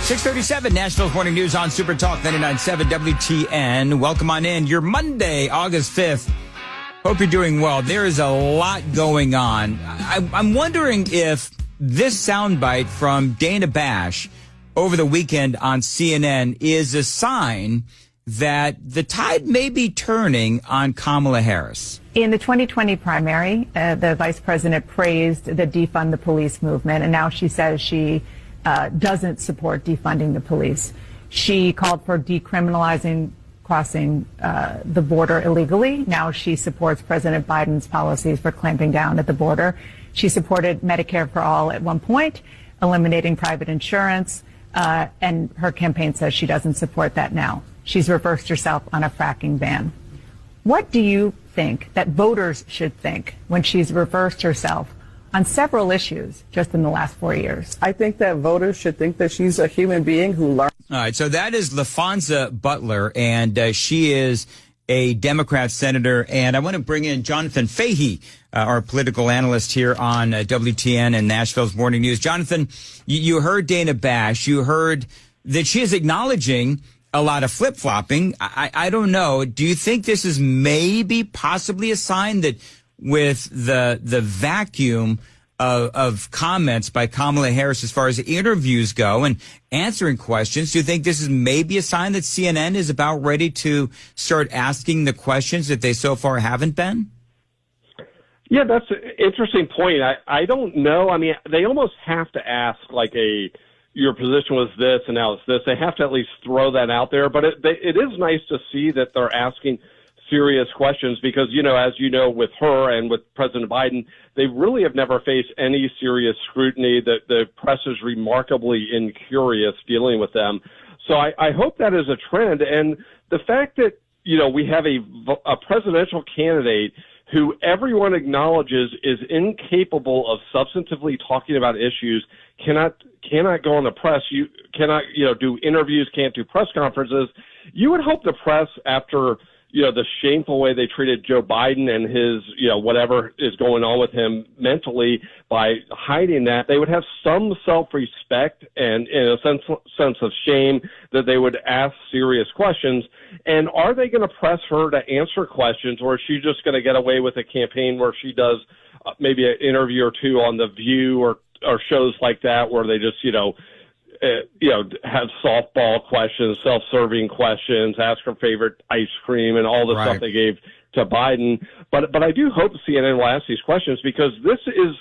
637 Nationals Morning News on Super Talk 99.7 WTN. Welcome on in. Your Monday, August 5th. Hope you're doing well. There is a lot going on. I'm wondering if this soundbite from Dana Bash over the weekend on CNN is a sign that the tide may be turning on Kamala Harris. In the 2020 primary, the vice president praised the defund the police movement, and now she says she doesn't support defunding the police. She called for decriminalizing crossing the border illegally. Now she supports President Biden's policies for clamping down at the border. She supported Medicare for all at one point, eliminating private insurance, and her campaign says she doesn't support that now. She's reversed herself on a fracking ban. What do you think that voters should think when she's reversed herself on several issues just in the last 4 years? I think that voters should think that she's a human being who learns. All right, so that is LaFonza Butler, and she is a Democrat senator. And I want to bring in Jonathan Fahey, our political analyst here on WTN and Nashville's Morning News. Jonathan, you heard Dana Bash. You heard that she is acknowledging a lot of flip-flopping. I don't know. Do you think this is maybe possibly a sign that with the vacuum of comments by Kamala Harris as far as interviews go and answering questions, do you think this is maybe a sign that CNN is about ready to start asking the questions that they so far haven't been? Yeah, that's an interesting point. I don't know. I mean, they almost have to ask like your position was this and now it's this. They have to at least throw that out there. But it is nice to see that they're asking serious questions because, as you know, with her and with President Biden, they really have never faced any serious scrutiny. The press is remarkably incurious dealing with them. So I hope that is a trend. And the fact that, we have a presidential candidate who everyone acknowledges is incapable of substantively talking about issues, cannot go on the press, you cannot, do interviews, can't do press conferences. You would hope the press, after, the shameful way they treated Joe Biden and his, whatever is going on with him mentally by hiding that, they would have some self-respect and a sense of shame that they would ask serious questions. And are they going to press her to answer questions, or is she just going to get away with a campaign where she does maybe an interview or two on The View or shows like that where they just, have softball questions, self-serving questions, ask her favorite ice cream and all the stuff they gave to Biden. But I do hope CNN will ask these questions because this is,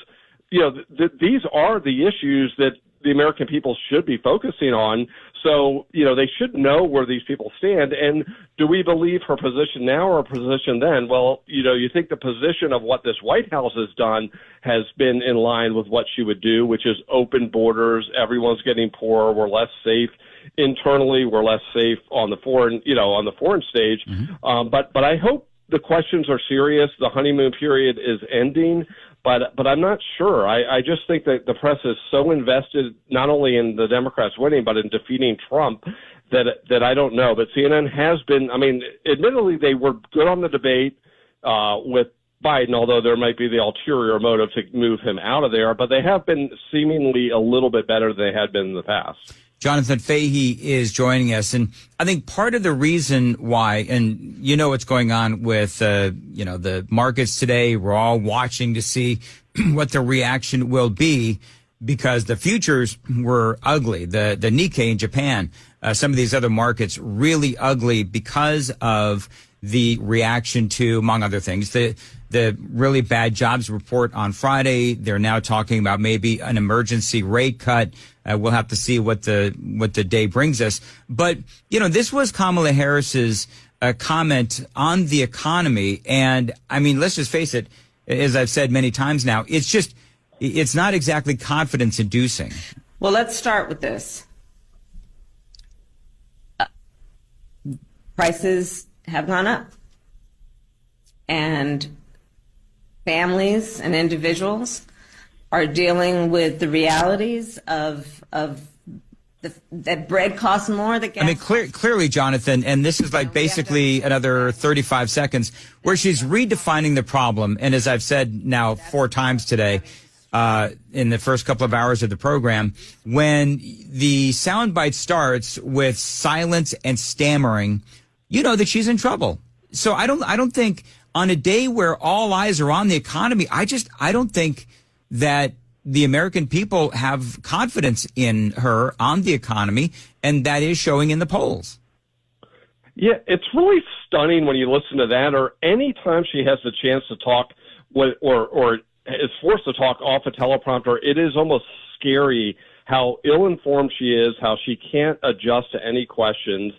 these are the issues that the American people should be focusing on. So, they should know where these people stand. And do we believe her position now or her position then? Well, you think the position of what this White House has done has been in line with what she would do, which is open borders. Everyone's getting poorer. We're less safe internally. We're less safe on the foreign stage. Mm-hmm. But I hope the questions are serious. The honeymoon period is ending. But I'm not sure. I just think that the press is so invested not only in the Democrats winning, but in defeating Trump that I don't know. But CNN has been, admittedly, they were good on the debate with Biden, although there might be the ulterior motive to move him out of there. But they have been seemingly a little bit better than they had been in the past. Jonathan Fahey is joining us. And I think part of the reason why, and what's going on with, the markets today, we're all watching to see what the reaction will be because the futures were ugly. The Nikkei in Japan, some of these other markets really ugly because of the reaction to, among other things, the really bad jobs report on Friday. They're now talking about maybe an emergency rate cut. We'll have to see what the day brings us. But, this was Kamala Harris's comment on the economy. And let's just face it, as I've said many times now, it's not exactly confidence inducing. Well, let's start with this. Prices have gone up. And families and individuals are dealing with the realities of that bread costs more. That gas clearly, Jonathan, and this is like basically another 35 seconds where she's redefining the problem. And as I've said now 4 times today, in the first couple of hours of the program. When the soundbite starts with silence and stammering, you know that she's in trouble. So I don't think on a day where all eyes are on the economy, I don't think that the American people have confidence in her on the economy, and that is showing in the polls. Yeah, it's really stunning when you listen to that, or any time she has the chance to talk or is forced to talk off a teleprompter. It is almost scary how ill-informed she is, how she can't adjust to any questions,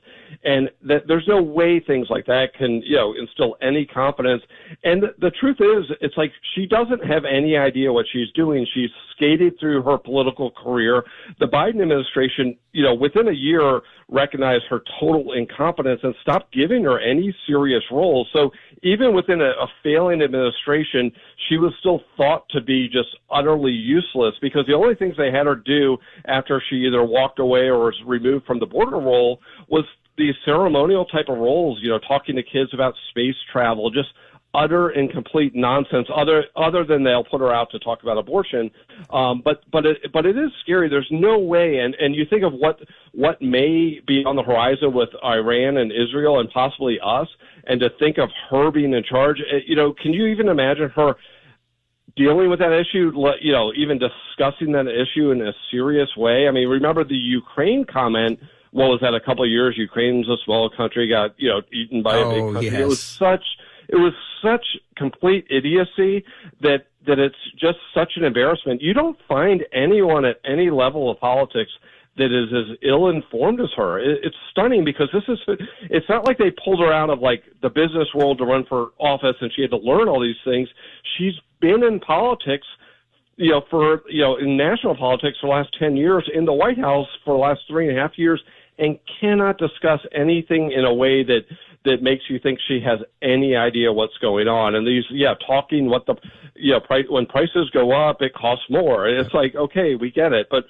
and that there's no way things like that can, instill any confidence. And the truth is, it's like she doesn't have any idea what she's doing. She's skated through her political career. The Biden administration, within a year recognized her total incompetence and stopped giving her any serious roles. So even within a failing administration, she was still thought to be just utterly useless, because the only things they had her do after she either walked away or was removed from the border role was these ceremonial type of roles, talking to kids about space travel, just utter and complete nonsense, other than they'll put her out to talk about abortion. But it is scary. There's no way. And you think of what may be on the horizon with Iran and Israel and possibly us, and to think of her being in charge, can you even imagine her dealing with that issue, even discussing that issue in a serious way? I mean, remember the Ukraine comment. What was that, a couple of years? Ukraine's a small country, got, eaten by a big country. Yes. It was such complete idiocy that it's just such an embarrassment. You don't find anyone at any level of politics that is as ill-informed as her. It's stunning, because it's not like they pulled her out of like the business world to run for office and she had to learn all these things. She's been in politics, in national politics for the last 10 years, in the White House for the last 3.5 years, and cannot discuss anything in a way that makes you think she has any idea what's going on. And these, talking what the, price, when prices go up, it costs more. And it's like, okay, we get it. But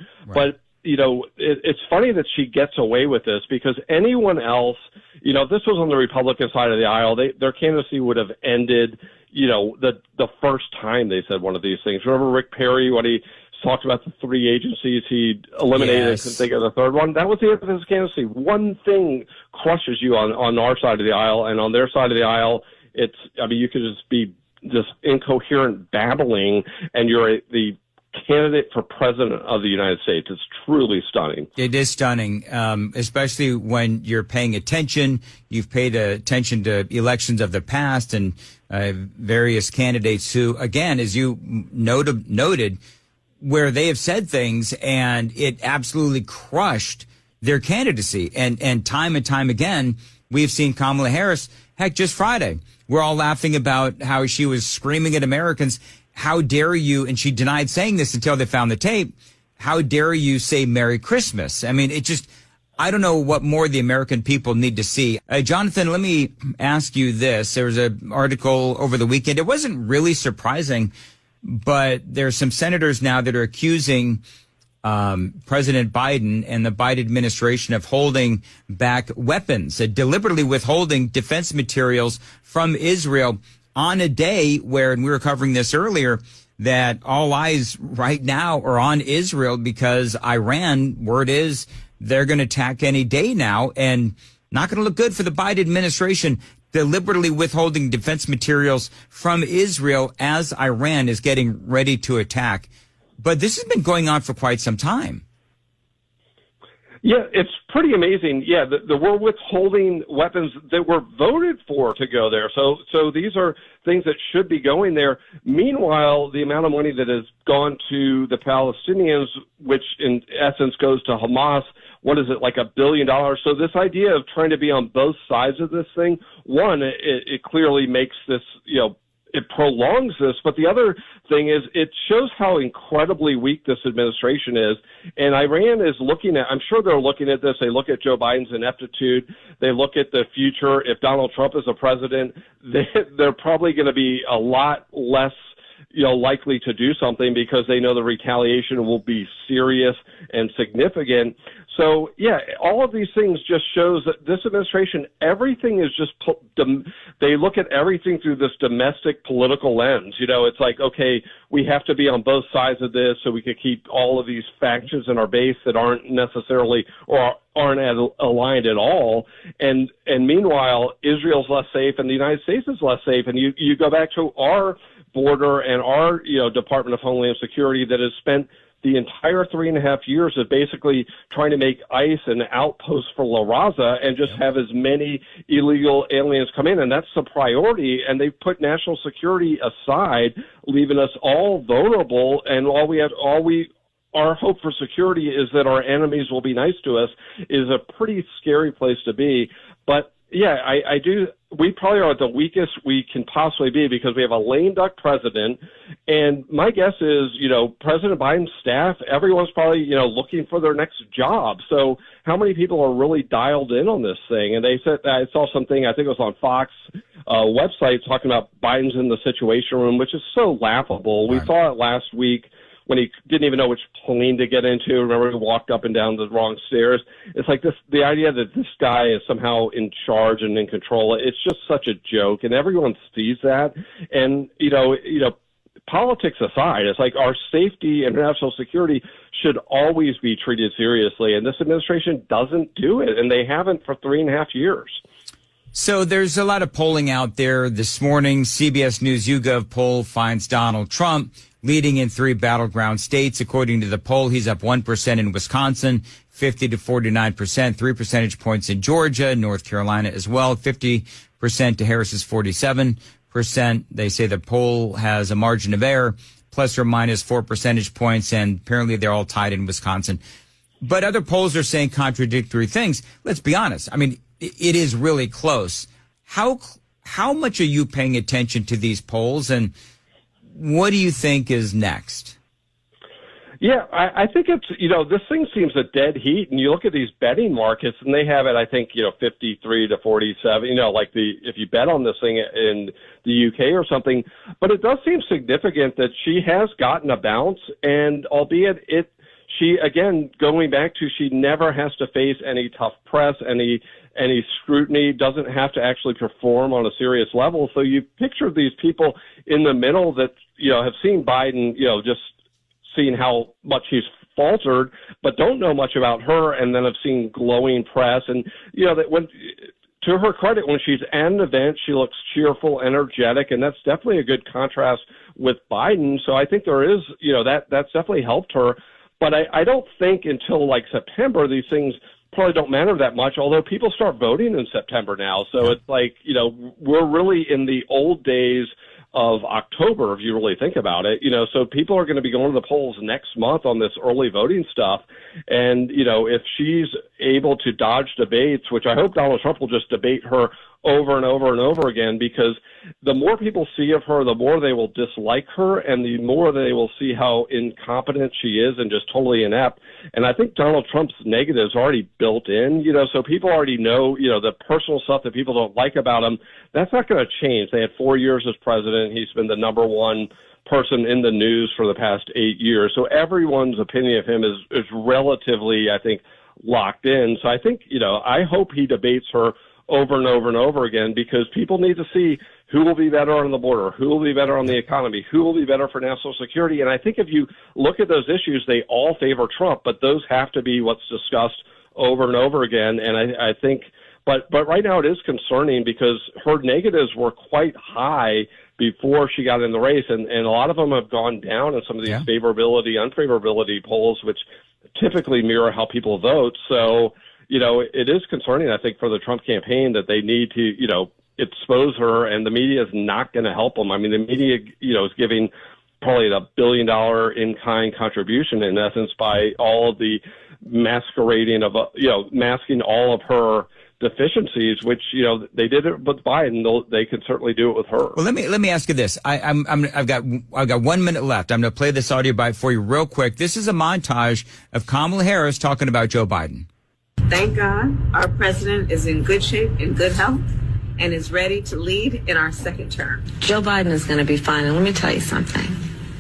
it's funny that she gets away with this, because anyone else, if this was on the Republican side of the aisle, their candidacy would have ended, the first time they said one of these things. Remember Rick Perry, when he talked about the 3 agencies he eliminated, Yes. and think of the third one? That was the end of his candidacy. One thing crushes you on our side of the aisle, and on their side of the aisle, you could just be just incoherent babbling, and you're the candidate for president of the United States. It's truly stunning. It is stunning, especially when you're paying attention. You've paid attention to elections of the past and various candidates who, again, as you noted, where they have said things and it absolutely crushed their candidacy. And time again, we've seen Kamala Harris. Heck, just Friday, we're all laughing about how she was screaming at Americans, how dare you, and she denied saying this until they found the tape, how dare you say Merry Christmas? I mean, I don't know what more the American people need to see. Jonathan, let me ask you this. There was an article over the weekend. It wasn't really surprising, but there's some senators now that are accusing President Biden and the Biden administration of holding back weapons, deliberately withholding defense materials from Israel on a day where, and we were covering this earlier, that all eyes right now are on Israel because Iran, word is, they're going to attack any day now, and not going to look good for the Biden administration, deliberately withholding defense materials from Israel as Iran is getting ready to attack. But this has been going on for quite some time. Yeah, it's pretty amazing. Yeah, we're withholding weapons that were voted for to go there. So these are things that should be going there. Meanwhile, the amount of money that has gone to the Palestinians, which in essence goes to Hamas, what is it, like $1 billion? So this idea of trying to be on both sides of this thing, one, it clearly makes this, it prolongs this, but the other thing is it shows how incredibly weak this administration is. And Iran is looking at, I'm sure they're looking at this. They look at Joe Biden's ineptitude. They look at the future. If Donald Trump is a president, they're probably going to be a lot less likely to do something because they know the retaliation will be serious and significant. So, yeah, all of these things just shows that this administration, everything is just, they look at everything through this domestic political lens. You know, it's like, okay, we have to be on both sides of this so we could keep all of these factions in our base that aren't necessarily or aren't aligned at all. And meanwhile, Israel's less safe and the United States is less safe. And you go back to our border and our, Department of Homeland Security that has spent the entire 3.5 years of basically trying to make ICE an outpost for La Raza and just have as many illegal aliens come in. And that's the priority. And they've put national security aside, leaving us all vulnerable. And our hope for security is that our enemies will be nice to us is a pretty scary place to be. But yeah, I do. We probably are the weakest we can possibly be because we have a lame duck president. And my guess is, President Biden's staff, everyone's probably, looking for their next job. So how many people are really dialed in on this thing? And they said, I saw something, I think it was on Fox website talking about Biden's in the Situation Room, which is so laughable. Right. We saw it last week when he didn't even know which plane to get into. Remember, he walked up and down the wrong stairs. It's like the idea that this guy is somehow in charge and in control. It's just such a joke, and everyone sees that. And, politics aside, it's like our safety and national security should always be treated seriously, and this administration doesn't do it, and they haven't for 3.5 years. So there's a lot of polling out there this morning. CBS News YouGov poll finds Donald Trump leading in 3 battleground states. According to the poll, he's up 1% in Wisconsin, 50 to 49%, 3 percentage points in Georgia, North Carolina as well, 50% to Harris's 47%. They say the poll has a margin of error, plus or minus 4 percentage points, and apparently they're all tied in Wisconsin. But other polls are saying contradictory things. Let's be honest. I mean, it is really close. How much are you paying attention to these polls, and what do you think is next? Yeah, I think it's, this thing seems a dead heat, and you look at these betting markets, and they have it, I think, 53 to 47, if you bet on this thing in the UK or something. But it does seem significant that she has gotten a bounce, and albeit she, again, going back to she never has to face any tough press, any scrutiny, doesn't have to actually perform on a serious level. So you picture these people in the middle that, have seen Biden, just seeing how much he's faltered, but don't know much about her, and then have seen glowing press. And, that when, to her credit, when she's at an event, she looks cheerful, energetic, and that's definitely a good contrast with Biden. So I think there is, that's definitely helped her. But I don't think until September, these things probably don't matter that much, although people start voting in September now. So it's like, we're really in the old days of October, if you really think about it, so people are going to be going to the polls next month on this early voting stuff. And, if she's able to dodge debates, which I hope Donald Trump will just debate her over and over and over again, because the more people see of her, the more they will dislike her, and the more they will see how incompetent she is and just totally inept. And I think Donald Trump's negatives are already built in, so people already know, the personal stuff that people don't like about him. That's not going to change. They had 4 years as president. He's been the number one person in the news for the past 8 years. So everyone's opinion of him is relatively, I think, locked in. So I think, I hope he debates her over and over and over again, because people need to see who will be better on the border, who will be better on the economy, who will be better for national security. And I think if you look at those issues, they all favor Trump, but those have to be what's discussed over and over again. And I think, but right now it is concerning because her negatives were quite high before she got in the race, and a lot of them have gone down in some of these favorability, unfavorability polls, which typically mirror how people vote. So, it is concerning, I think, for the Trump campaign that they need to, expose her, and the media is not going to help them. I mean, the media, is giving probably $1 billion in-kind contribution, in essence, by all of the masquerading of, masking all of her deficiencies, which, they did it with Biden. They can certainly do it with her. Well, let me ask you this. I've got 1 minute left. I'm going to play this audio bite for you real quick. This is a montage of Kamala Harris talking about Joe Biden. Thank God our president is in good shape, in good health, and is ready to lead in our second term. Joe Biden is going to be fine. And let me tell you something.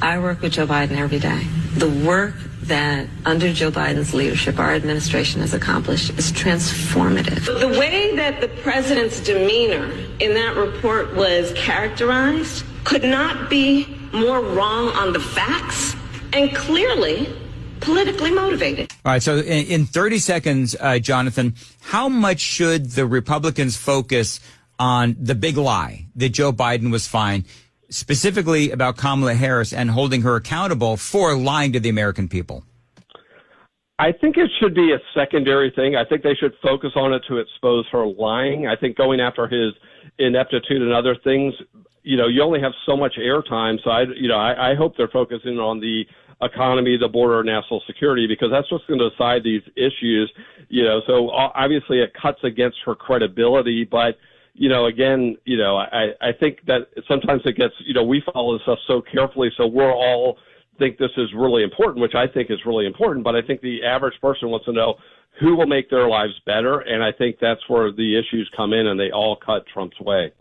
I work with Joe Biden every day. The work that under Joe Biden's leadership, our administration has accomplished is transformative. The way that the president's demeanor in that report was characterized could not be more wrong on the facts and clearly politically motivated. All right. So in 30 seconds, Jonathan, how much should the Republicans focus on the big lie that Joe Biden was fine, specifically about Kamala Harris and holding her accountable for lying to the American people? I think it should be a secondary thing. I think they should focus on it to expose her lying. I think going after his ineptitude and other things, you only have so much airtime. So I hope they're focusing on the economy, the border, national security, because that's what's going to decide these issues. So obviously it cuts against her credibility, but again, I think that sometimes it gets, we follow this stuff so carefully, so we're all think this is really important, which I think is really important, but I think the average person wants to know who will make their lives better, and I think that's where the issues come in, and they all cut Trump's way.